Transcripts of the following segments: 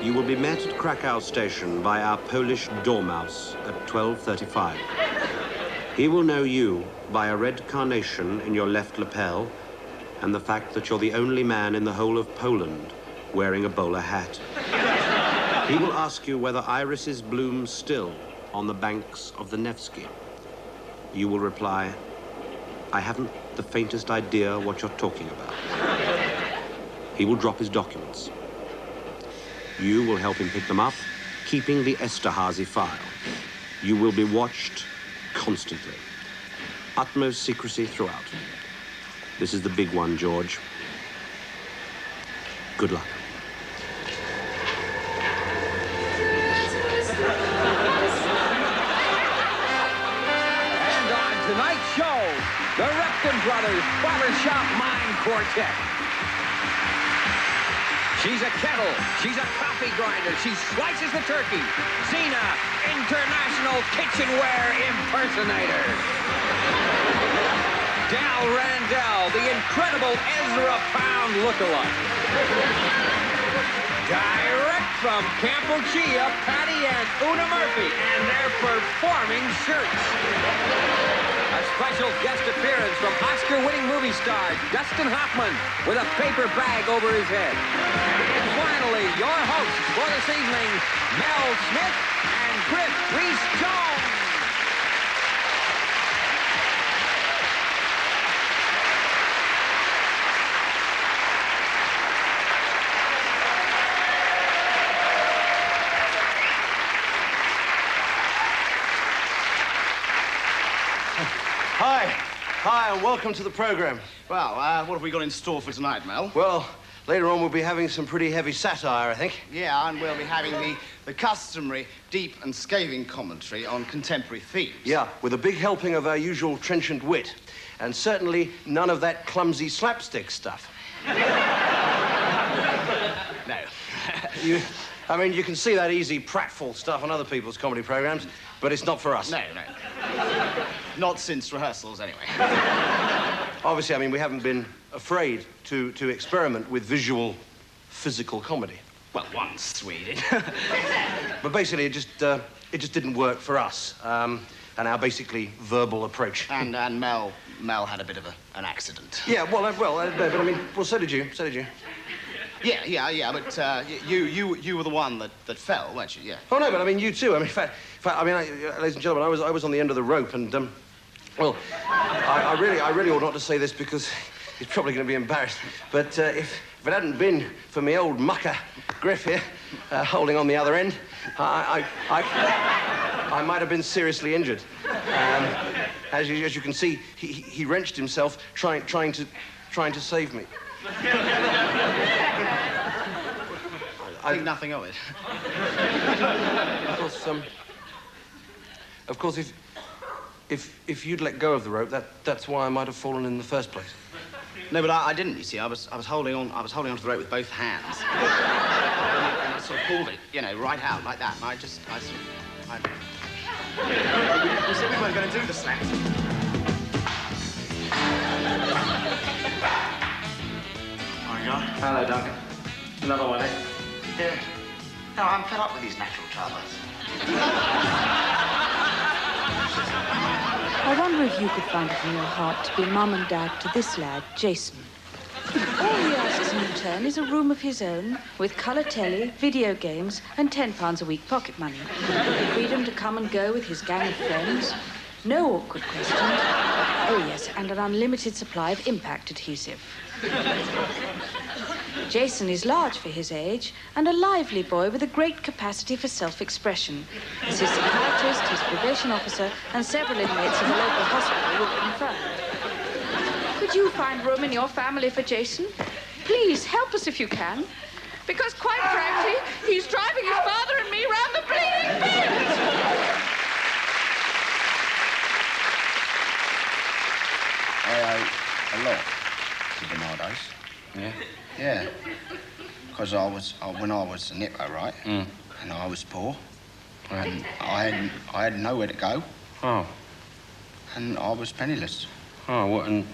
You will be met at Krakow station by our Polish dormouse at 12:35. He will know you by a red carnation in your left lapel and the fact that you're the only man in the whole of Poland wearing a bowler hat. He will ask you whether irises bloom still on the banks of the Nevsky. You will reply, I haven't the faintest idea what you're talking about. He will drop his documents. You will help him pick them up, keeping the Esterhazy file. You will be watched constantly. Utmost secrecy throughout. This is the big one, George. Good luck. And on tonight's show, the Repton Brothers Barbershop Mime Quartet. She's a kettle. She's a coffee grinder. She slices the turkey. Zena, international kitchenware impersonator. Dal Randell, the incredible Ezra Pound lookalike. Direct from Cambodia, Patty and Una Murphy and their performing shirts. A special guest appearance from Oscar-winning movie star Dustin Hoffman with a paper bag over his head. And finally, your hosts for this evening, Mel Smith and Griff Rhys-Jones. Hi, and welcome to the program. Well, what have we got in store for tonight, Mel? Well, later on we'll be having some pretty heavy satire, I think. Yeah, and we'll be having the customary deep and scathing commentary on contemporary themes. Yeah, with a big helping of our usual trenchant wit. And certainly none of that clumsy slapstick stuff. No. I mean, you can see that easy, pratfall stuff on other people's comedy programs, but it's not for us. No. Not since rehearsals, anyway. Obviously, I mean, we haven't been afraid to experiment with visual, physical comedy. Well, once we did. But basically, it just didn't work for us, and our basically verbal approach. And Mel had a bit of an accident. Yeah, but I mean, well, so did you. Yeah, but you were the one that fell, weren't you? Yeah. Oh, no, but I mean, you too. I mean, in fact, ladies and gentlemen, I was on the end of the rope, and, well, I really ought not to say this because he's probably going to be embarrassed, but if it hadn't been for me old mucker, Griff here, holding on the other end, I might have been seriously injured. As you can see, he wrenched himself trying to save me. I think nothing of it. Of course, if you'd let go of the rope, that's why I might have fallen in the first place. No, but I didn't. You see, I was holding on to the rope with both hands. And I sort of pulled it, right out like that. And we said we weren't going to do the slap. Hello, Duncan. Another one, eh? Yeah. No, I'm fed up with these natural troubles. I wonder if you could find it in your heart to be mum and dad to this lad, Jason. All he asks in return is a room of his own with colour telly, video games, and £10 a week pocket money. Freedom to come and go with his gang of friends. No awkward questions. Oh, yes, and an unlimited supply of impact adhesive. Jason is large for his age and a lively boy with a great capacity for self-expression. As his psychiatrist, his probation officer, and several inmates of the local hospital will confirm. Could you find room in your family for Jason? Please, help us if you can. Because, quite frankly, he's driving his father and me round the bleeding bend. I owe a lot to Bernardo's. Yeah? Yeah. Because when I was a nipper, right? Mm. And I was poor. And I had nowhere to go. Oh. And I was penniless. Oh, what, and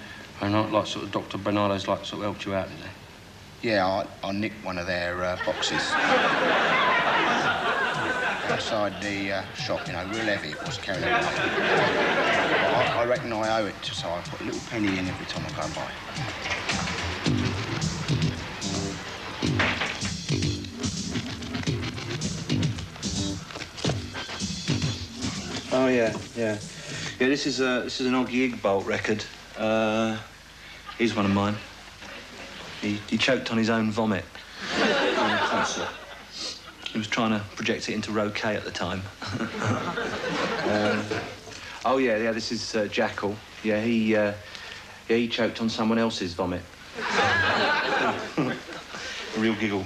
not like sort of Dr. Bernardo's like sort of helped you out, did they? Yeah, I nicked one of their boxes. Outside the shop, you know, real heavy it was, carrying it away. I reckon I owe it to, so I put a little penny in every time I go and buy. Oh, yeah. Yeah, this is an Oggy Igbolt record. He's one of mine. He choked on his own vomit on a concert. He was trying to project it into Roquet at the time. Oh, yeah, this is Jackal. Yeah, he choked on someone else's vomit. A real giggle.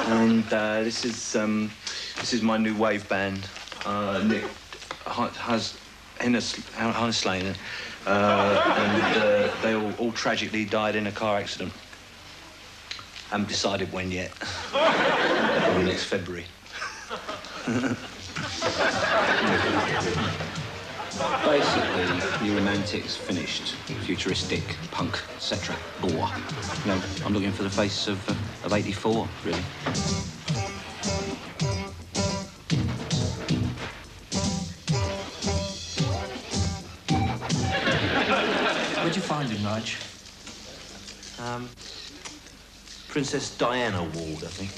And this is my new wave band. Nick has Hannes Lane, and they all tragically died in a car accident. Haven't decided when yet. Probably next February. Basically, New Romantics finished. Futuristic, punk, etc. Bore. You know, I'm looking for the face of 84, really. Where'd you find him, Nige? Princess Diana Ward, I think.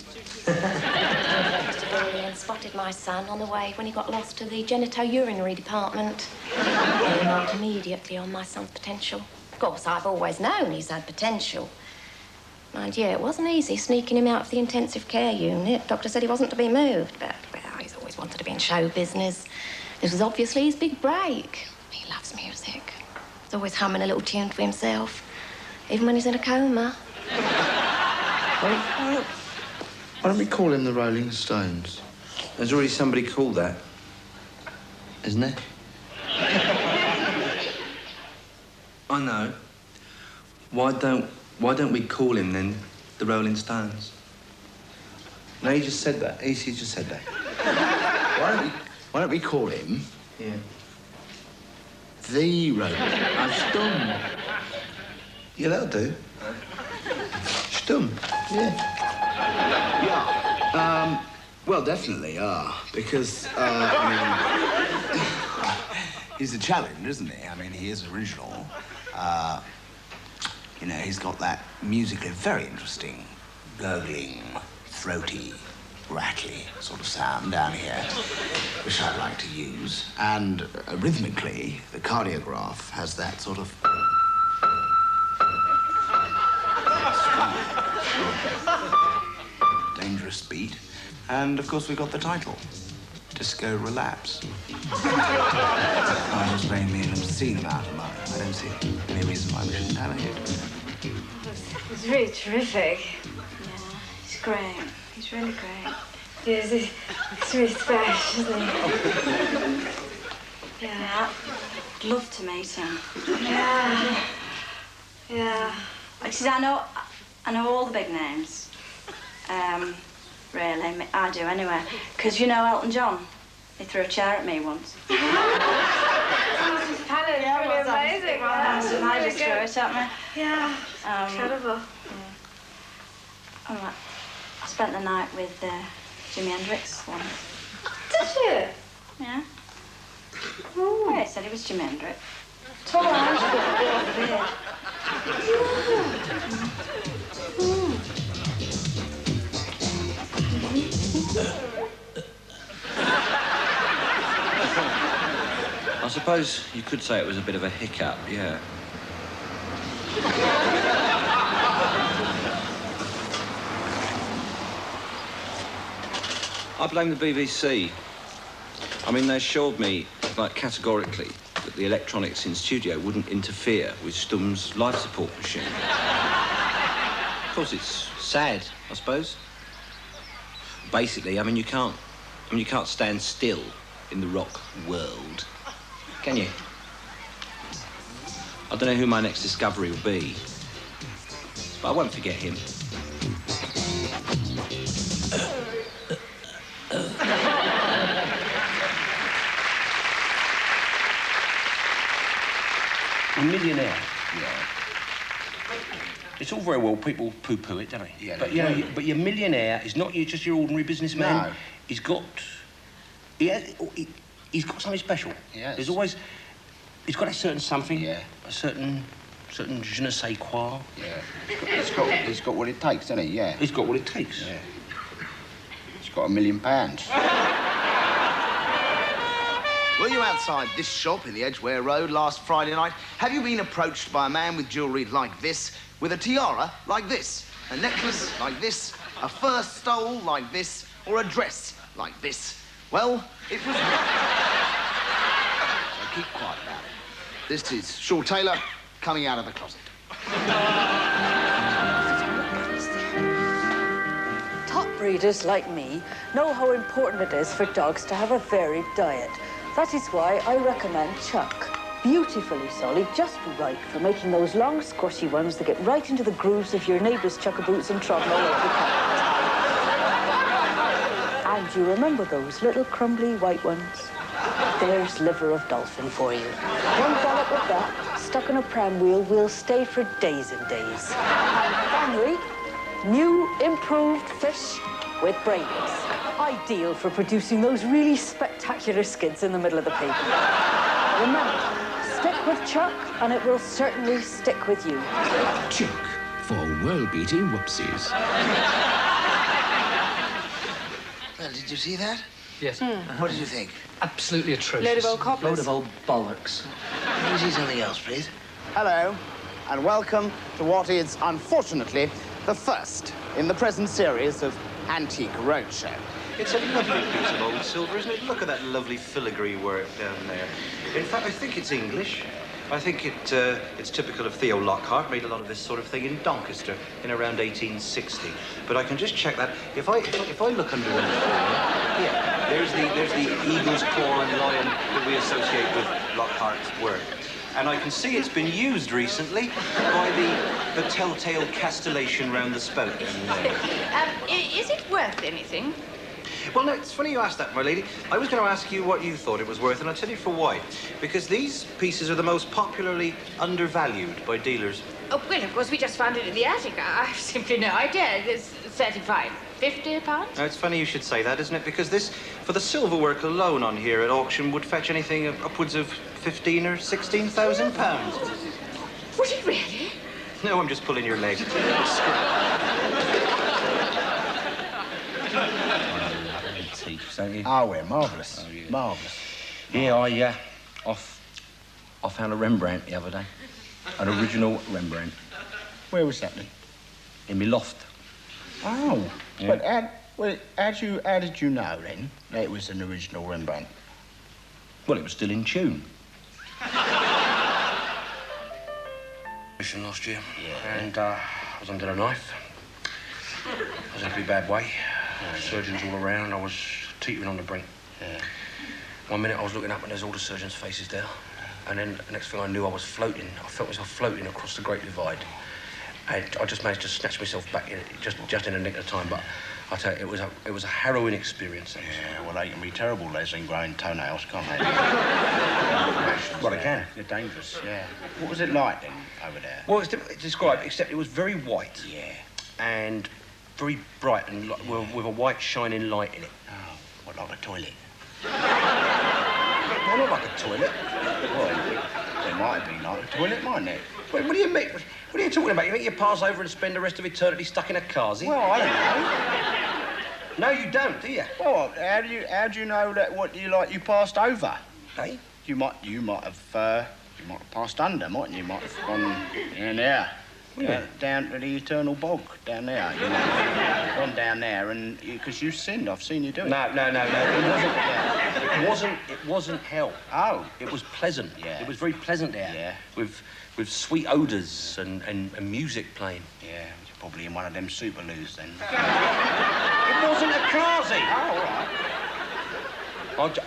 Mr. Dorian spotted my son on the way when he got lost to the genito-urinary department. He remarked immediately on my son's potential. Of course, I've always known he's had potential. Mind you, it wasn't easy sneaking him out of the intensive care unit. Doctor said he wasn't to be moved, but, well, he's always wanted to be in show business. This was obviously his big break. He loves music. He's always humming a little tune to himself, even when he's in a coma. Why don't we call him the Rolling Stones? There's already somebody called that, isn't there? I know. Why don't we call him then the Rolling Stones? No, he just said that. He just said that. Why don't we call him the Rolling Stones? Yeah, that'll do. Stum. Yeah. well, definitely, because, he's a challenge, isn't he? I mean, he is original. You know, he's got that musically very interesting, gurgling, throaty, rattly sort of sound down here, which I'd like to use. And rhythmically, the cardiograph has that sort of dangerous beat. And, of course, we've got the title, Disco Relapse. I was playing me and seen him out of mine. I don't see any reason why we shouldn't have a hit. It's really terrific. Yeah, he's great. He's really great. Yes, he's really special, isn't he? Yeah. I'd love to meet him. Yeah. Yeah. Actually, I know all the big names. Really, I do anyway. Because you know Elton John? He threw a chair at me once. Helen, yeah, really amazing. And I just threw it at me. Yeah, incredible. Yeah. All right. I spent the night with Jimi Hendrix once. Did you? Yeah. Oh, yeah, he said he was Jimi Hendrix. Tall Irish beard. I suppose you could say it was a bit of a hiccup, yeah. I blame the BBC. I mean, they assured me, like, categorically, that the electronics in studio wouldn't interfere with Stum's life support machine. Of course, it's sad, I suppose. Basically, I mean, you can't stand still in the rock world, can you? I don't know who my next discovery will be, but I won't forget him. A millionaire. Yeah. It's all very well people poo-poo it, don't they? Yeah, But, they you know, do. but your millionaire is not just your ordinary businessman. No. He's got something special. Yes. There's always... He's got a certain something. Yeah. A certain je ne sais quoi. Yeah. He's got what it takes, doesn't he? Yeah. He's got what it takes. Yeah. He's got £1 million. Were you outside this shop in the Edgware Road last Friday night? Have you been approached by a man with jewellery like this, with a tiara like this, a necklace like this, a fur stole like this, or a dress like this? Well, it was... So keep quiet about it. This is Shaw Taylor coming out of the closet. Top breeders like me know how important it is for dogs to have a varied diet. That is why I recommend Chuck. Beautifully solid, just right for making those long, squishy ones that get right into the grooves of your neighbour's chuck-a-boots and trodden all over the carpet. And you remember those little crumbly white ones? There's liver of dolphin for you. One dollop of that, stuck on a pram wheel, will stay for days and days. And finally, new improved fish with brains. Ideal for producing those really spectacular skids in the middle of the paper. Remember, stick with Chuck, and it will certainly stick with you. Chuck, for world-beating whoopsies. Well, did you see that? Yes. What did you think? Absolutely atrocious. Load of old cobblers. Load of old bollocks. Can you see something else, please? Hello, and welcome to what is, unfortunately, the first in the present series of Antique Roadshow. It's a lovely piece of old silver, isn't it? Look at that lovely filigree work down there. In fact, I think it's English. I think it's typical of Theo Lockhart. Made a lot of this sort of thing in Doncaster in around 1860. But I can just check that. If I look under the yeah, there's the eagle's claw and lion that we associate with Lockhart's work. And I can see it's been used recently by the telltale castellation round the spout. Is it worth anything? Well, no, it's funny you asked that, my lady. I was going to ask you what you thought it was worth, and I'll tell you for why. Because these pieces are the most popularly undervalued by dealers. Oh, well, of course, we just found it in the attic. I have simply no idea. It's 35, 50 pounds? Now, it's funny you should say that, isn't it? Because this, for the silver work alone on here at auction, would fetch anything upwards of 15 or 16,000 pounds. Would it really? No, I'm just pulling your leg. Don't you? Oh, we're marvellous. Oh, yeah. Marvellous. Yeah, I found a Rembrandt the other day. An original Rembrandt. Where was that then? In my loft. Oh. Yeah. But how did you know then that it was an original Rembrandt? Well, it was still in tune. Last year. Yeah. And I was under a knife. I was in a pretty bad way. Surgeons all around. I was teetering on the brink. Yeah. 1 minute I was looking up and there's all the surgeons' faces there. And then the next thing I knew, I was floating. I felt myself floating across the Great Divide. And I just managed to snatch myself back in, just in a nick of time. But I tell you, it was a harrowing experience. Yeah, well, they can be terrible, Les, in growing toenails, can't they? Well, they can. They're dangerous, yeah. What was it like then, over there? Well, it's difficult to describe, except it was very white. Yeah. And very bright and with a white shining light in it. Oh, what, like a toilet? Well, not like a toilet. Well, it might have been like a toilet, mightn't it? What do you mean? What are you talking about? You think you pass over and spend the rest of eternity stuck in a carsy? Well, I don't know. No, you don't, do you? Well, how do you know that what you passed over? Hey? You might have passed under, mightn't you? You might have gone in there. Down to the eternal bog, down there. You know, gone down there, and because you sinned, I've seen you do it. No. It wasn't hell. Oh, it was pleasant. Yeah. It was very pleasant there. Yeah. With sweet odours and music playing. Yeah, you're probably in one of them superloos then. It wasn't a carsy. Oh, all right.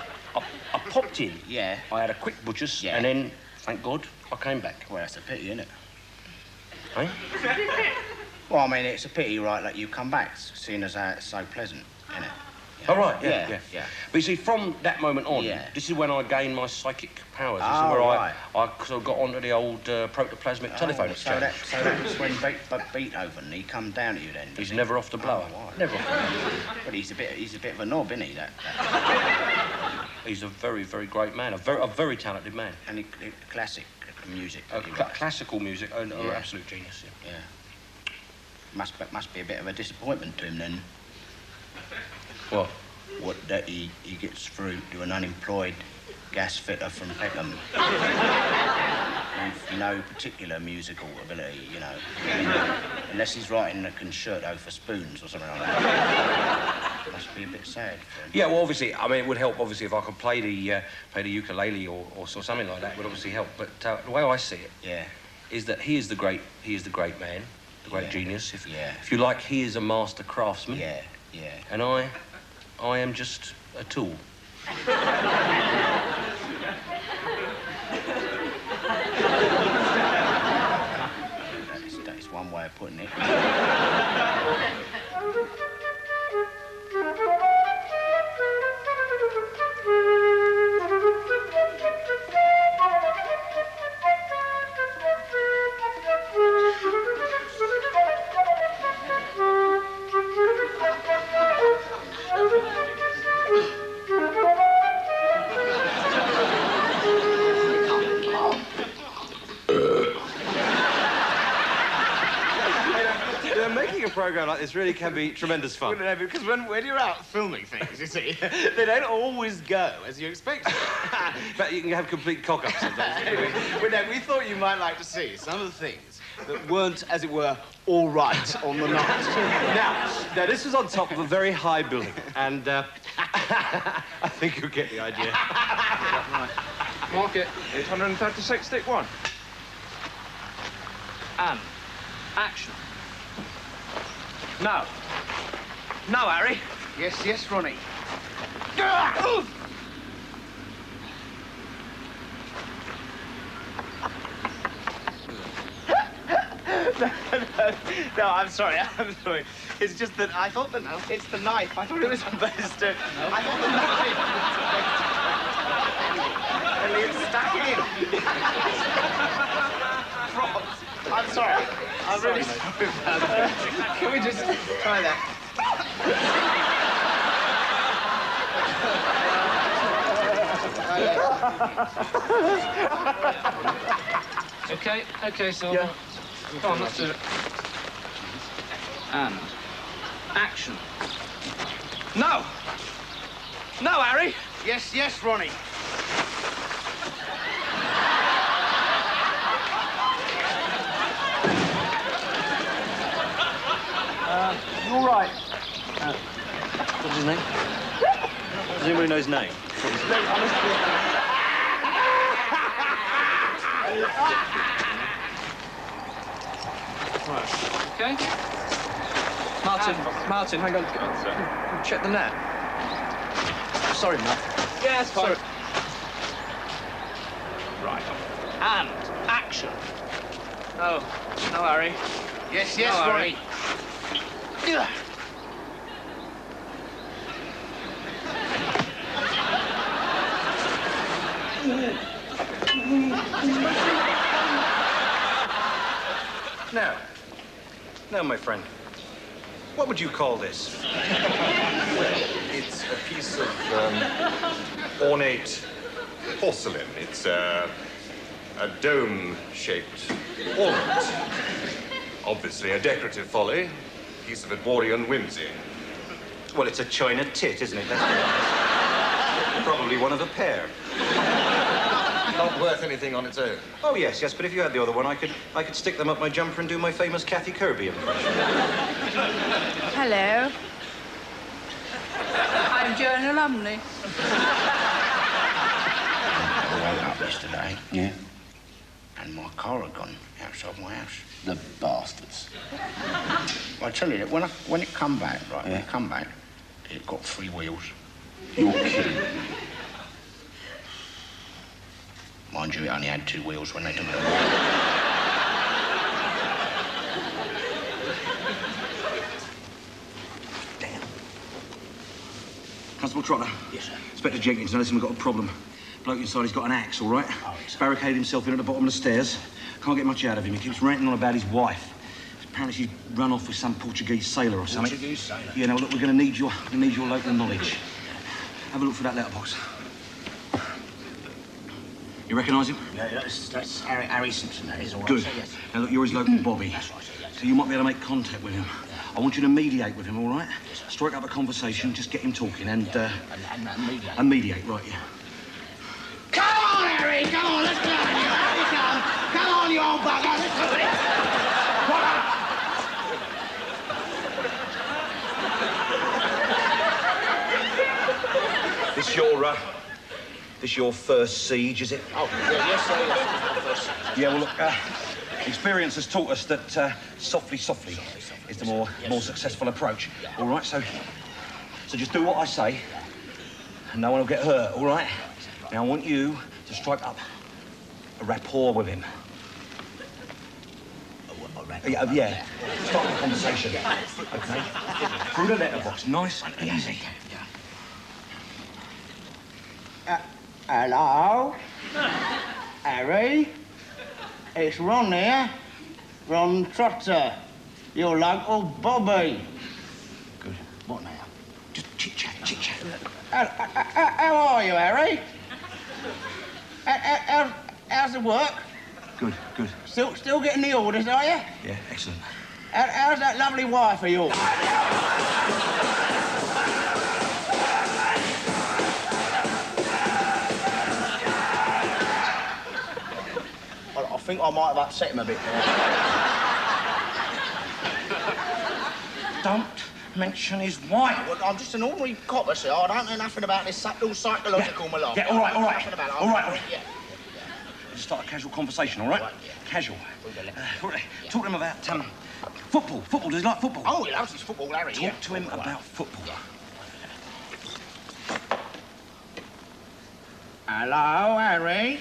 I popped in. Yeah. I had a quick butcher's, Yeah. and then, thank God, I came back. Well, that's a pity, isn't it? Hey? Well, I mean, it's a pity, right, that you come back, seeing as how it's so pleasant, isn't it? Oh, right, Yeah. But you see, from that moment on, this is when I gained my psychic powers. This is where I sort of got onto the old protoplasmic telephone exchange. So that's when Beethoven, he come down to you then? He's never off the blower. Never off the blower. But he's a bit of a knob, isn't he, that? He's a very, very great man, a very talented man. And classic music. Classical music, an absolute genius, yeah. Must be a bit of a disappointment to him then. What? What, that he gets through to an unemployed gas fitter from Peckham. With no particular musical ability, you know. Unless he's writing a concerto for spoons or something like that. Must be a bit sad for him. Yeah, well, obviously, I mean, it would help, obviously, if I could play the ukulele or something like that. Would obviously help. But the way I see it, is that he is the great man, the great genius. If you like, he is a master craftsman. Yeah. And I am just a tool. That's one way of putting it. Making a program like this really can be tremendous fun. No, because when you're out filming things, you see, they don't always go as you expect. In fact, you can have complete cock-ups sometimes. We thought you might like to see some of the things that weren't, as it were, all right on the night. Now, this was on top of a very high building, and I think you'll get the idea. Right. Mark it. 836, stick one. And action. No. No, Harry. Yes, Ronnie. No, I'm sorry. It's just that I thought that it's the knife. I thought it was supposed to. I thought the knife. And it's stuck in. I'm sorry. I'm really sorry about that. Can we just try that? Okay, so... Yeah. Come on, let's do it. And action. No! No, Harry! Yes, Ronnie. You all right? What's his name? Does anybody know his name? Right. Okay. Martin, hang on. Check the net. Sorry, Matt. Yeah, it's fine. Sorry. Right. And action. No, Harry. Yes, no, Ronnie. Now, my friend, what would you call this? Well, it's a piece of ornate porcelain. It's a dome-shaped ornament. Obviously a decorative folly, piece of Edwardian whimsy. Well, it's a china tit, isn't it? That's probably one of a pair. Not worth anything on its own. Oh, yes, but if you had the other one, I could stick them up my jumper and do my famous Kathy Kirby impression. Hello. I'm Joan Alumni. I woke up yesterday. Yeah? And my car had gone outside my house. The bastards. Well, I tell you that when it come back, right, when it come back, it got 3 wheels. You're kidding. Mind you, it only had 2 wheels when they took it away. Constable Trotter. Yes, sir. Inspector Jenkins, now listen, we've got a problem. Bloke inside, he's got an axe, all right? Oh, yes, sir. Barricaded himself in at the bottom of the stairs. Can't get much out of him. He keeps ranting on about his wife. Apparently she's run off with some Portuguese sailor or something. Portuguese sailor? Yeah, now look, we're going to need your local knowledge. Have a look for that letterbox. You recognise him? Yeah, that's Harry Simpson, that is all right. Good. Sir, yes. Now look, you're his local Bobby. That's right, sir, yes. So you might be able to make contact with him. Yeah. I want you to mediate with him, all right? Yes, sir. Strike up a conversation, just get him talking and mediate. And mediate, right, yeah. Come on, Harry! Come on, let's go! Here you come! Come on, you old bugger! Let's do it! What up? This your first siege, is it? Oh, yeah, yes, sir, yes. My first siege. Yeah, well, look, experience has taught us that softly is the more successful approach. Yeah. All right, so just do what I say, and no one will get hurt, all right? Now, I want you to strike up a rapport with him. Yeah. Start the conversation. Okay? Through the letterbox, nice and easy. Hello? Harry? It's Ron here. Ron Trotter. Your local Bobby. Good. What now? Just chit-chat. How are you, Harry? How's the work? Good. Still getting the orders, are you? Yeah, excellent. How's that lovely wife of yours? I think I might have upset him a bit there. Don't mention his wife. Well, I'm just an ordinary copper, sir. I don't know nothing about this subtle psychological malarkey. Yeah, all right. Nothing about it. All right. Yeah. Just start a casual conversation, all right? Right, yeah. Casual. Talk to him about football. Football. Does he like football? Oh, he loves his football, Larry. Talk to him about football. Yeah. Hello, Harry.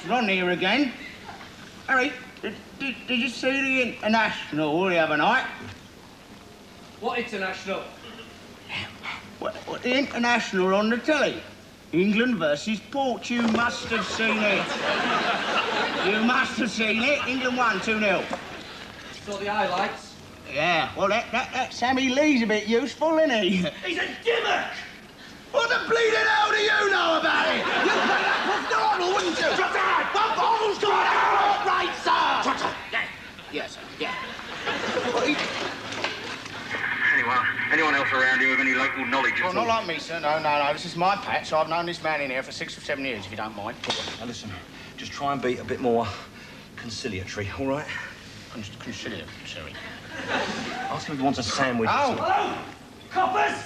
Ron here again. Harry, did you see the International the other night? What international? What, the International on the telly? England versus Port. You must have seen it. You must have seen it. England won 2-0. Saw the highlights. Yeah, well, that Sammy Lee's a bit useful, isn't he? He's a gimmick! What the bleeding hell do you know about it? You'd play that professional, wouldn't you? Trotter! The ball's gone out! Right, sir! Trotter! Yeah. Yes, sir. Yeah. Anyone else around here with any local knowledge Well, not like me, sir. No. This is my patch. I've known this man in here for 6 or 7 years, if you don't mind. Now, listen, just try and be a bit more conciliatory, all right? Conciliatory. Ask him if he wants a sandwich. Oh! Hello? Coppers?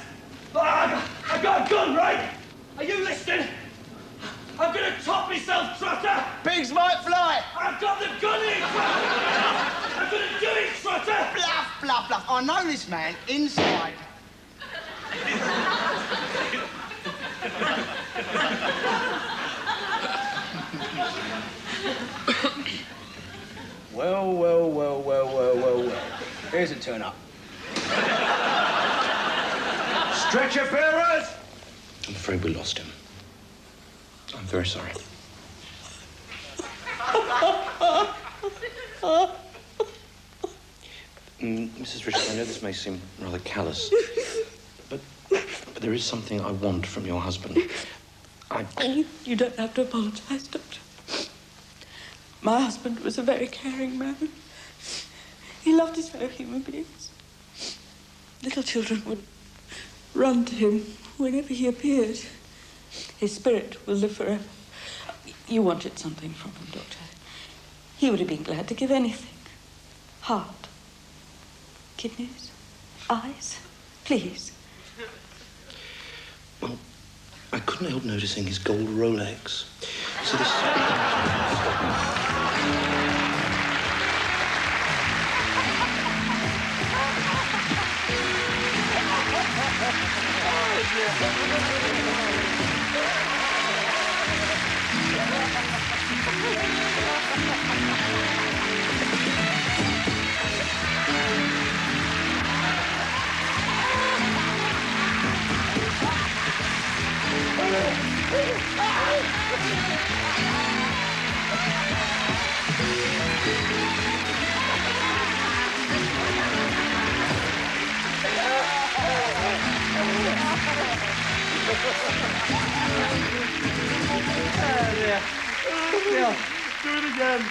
I got a gun, right? Are you listening? I'm gonna top myself, Trotter! Pigs might fly! I've got the gun in, Trotter! I'm gonna do it, Trotter! Bluff. I know this man inside. Well. Here's a turn-up. Stretcher bearers! I'm afraid we lost him. I'm very sorry. Mrs. Richards, I know this may seem rather callous, but there is something I want from your husband. You don't have to apologize, Doctor. My husband was a very caring man. He loved his fellow human beings. Little children would run to him whenever he appeared. His spirit will live forever. You wanted something from him, Doctor. He would have been glad to give anything. Heart. Kidneys. Eyes. Please. Well, I couldn't help noticing his gold Rolex. So this... Oh, dear. Oh, dear. Do it again.